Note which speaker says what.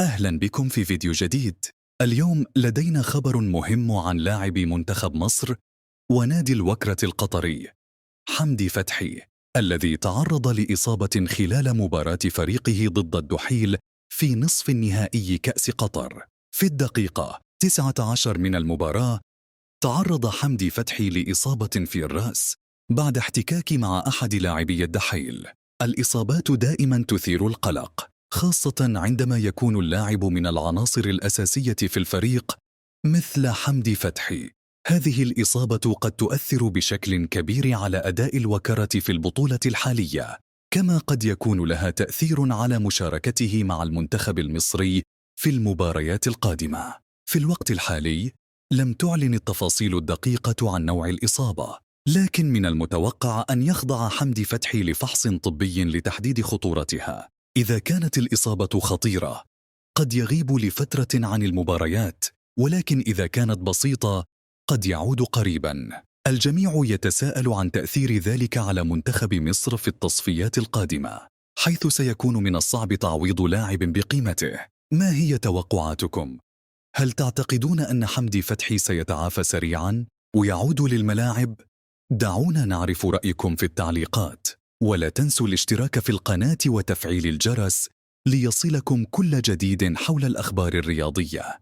Speaker 1: أهلا بكم في فيديو جديد. اليوم لدينا خبر مهم عن لاعب منتخب مصر ونادي الوكرة القطري حمدي فتحي، الذي تعرض لإصابة خلال مباراة فريقه ضد الدحيل في نصف النهائي كأس قطر. في الدقيقة 19 من المباراة تعرض حمدي فتحي لإصابة في الرأس بعد احتكاك مع أحد لاعبي الدحيل. الإصابات دائما تثير القلق، خاصة عندما يكون اللاعب من العناصر الأساسية في الفريق مثل حمدي فتحي. هذه الإصابة قد تؤثر بشكل كبير على أداء الوكرة في البطولة الحالية، كما قد يكون لها تأثير على مشاركته مع المنتخب المصري في المباريات القادمة. في الوقت الحالي لم تعلن التفاصيل الدقيقة عن نوع الإصابة، لكن من المتوقع أن يخضع حمدي فتحي لفحص طبي لتحديد خطورتها. إذا كانت الإصابة خطيرة قد يغيب لفترة عن المباريات، ولكن إذا كانت بسيطة قد يعود قريبا. الجميع يتساءل عن تأثير ذلك على منتخب مصر في التصفيات القادمة، حيث سيكون من الصعب تعويض لاعب بقيمته. ما هي توقعاتكم؟ هل تعتقدون أن حمدي فتحي سيتعافى سريعاً ويعود للملاعب؟ دعونا نعرف رأيكم في التعليقات، ولا تنسوا الاشتراك في القناة وتفعيل الجرس ليصلكم كل جديد حول الأخبار الرياضية.